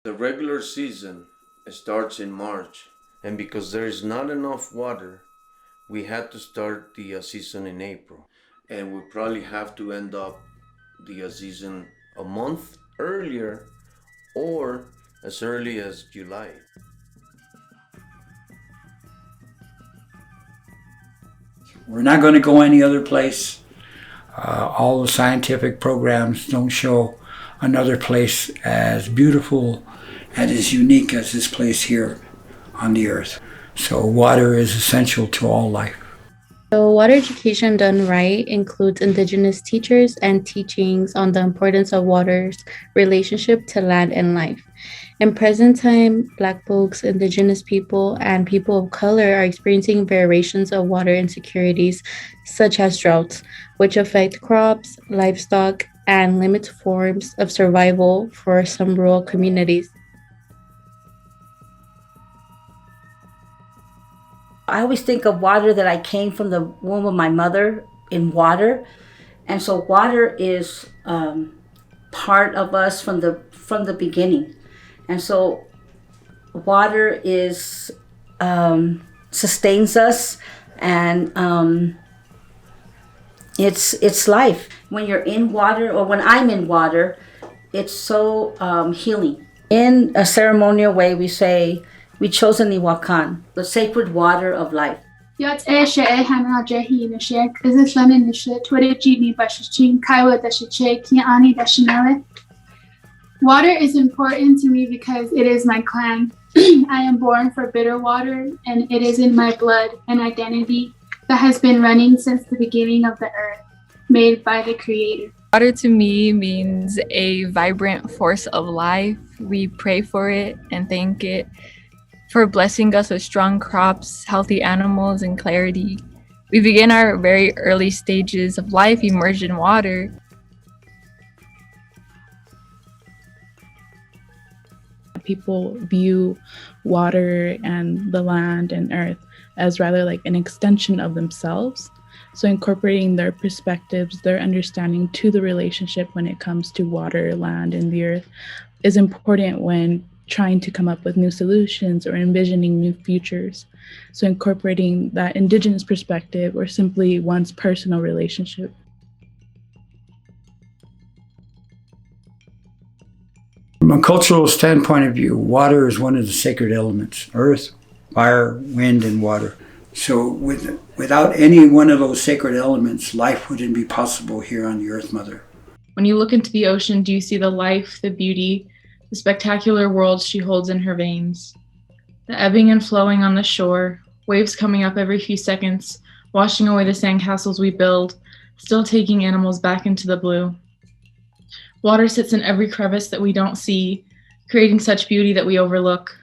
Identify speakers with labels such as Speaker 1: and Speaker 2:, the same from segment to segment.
Speaker 1: The regular season starts in March, and because there is not enough water, we had to start the season in April. And we probably have to end up the season a month earlier or as early as July.
Speaker 2: We're not going to go any other place. All the scientific programs don't show another place as beautiful and as unique as this place here on the earth. So water is essential to all life.
Speaker 3: So water education done right includes Indigenous teachers and teachings on the importance of water's relationship to land and life. In present time, Black folks, Indigenous people, and people of color are experiencing variations of water insecurities, such as droughts, which affect crops, livestock, and limit forms of survival for some rural communities.
Speaker 4: I always think of water that I came from the womb of my mother in water. And so water is part of us from the beginning. And so water is sustains us, and it's life. When you're in water, or when I'm in water, it's so healing. In a ceremonial way, we say, we chose an Iwakan, the sacred water of life.
Speaker 5: Water is important to me because it is my clan. I am born for bitter water, and it is in my blood an identity that has been running since the beginning of the earth, made by the Creator.
Speaker 6: Water to me means a vibrant force of life. We pray for it and thank it for blessing us with strong crops, healthy animals, and clarity. We begin our very early stages of life immersed in water.
Speaker 7: People view water and the land and earth as rather like an extension of themselves. So incorporating their perspectives, their understanding to the relationship when it comes to water, land, and the earth is important when trying to come up with new solutions or envisioning new futures. So incorporating that Indigenous perspective or simply one's personal relationship.
Speaker 2: From a cultural standpoint of view, water is one of the sacred elements: earth, fire, wind, and water. So without any one of those sacred elements, life wouldn't be possible here on the Earth Mother.
Speaker 7: When you look into the ocean, do you see the life, the beauty, the spectacular world she holds in her veins? The ebbing and flowing on the shore, waves coming up every few seconds, washing away the sandcastles we build, still taking animals back into the blue. Water sits in every crevice that we don't see, creating such beauty that we overlook.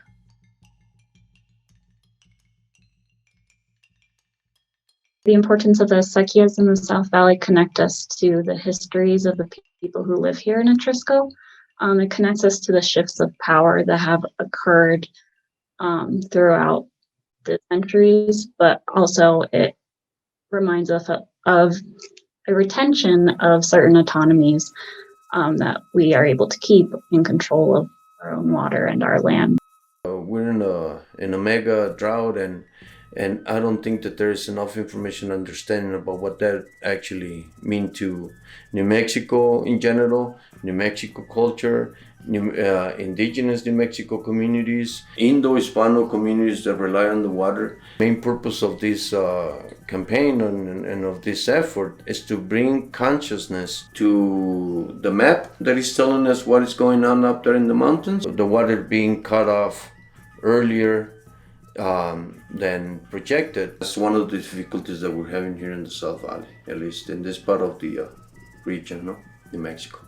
Speaker 8: The importance of the acequias in the South Valley connect us to the histories of the people who live here in Atrisco. It connects us to the shifts of power that have occurred throughout the centuries, but also it reminds us of a retention of certain autonomies that we are able to keep in control of our own water and our land.
Speaker 1: We're in a mega drought, and I don't think that there is enough information and understanding about what that actually means to New Mexico in general, New Mexico culture, Indigenous New Mexico communities, Indo-Hispano communities that rely on the water. The main purpose of this campaign and of this effort is to bring consciousness to the map that is telling us what is going on up there in the mountains. The water being cut off earlier than projected. That's one of the difficulties that we're having here in the South Valley, at least in this part of the region, New Mexico.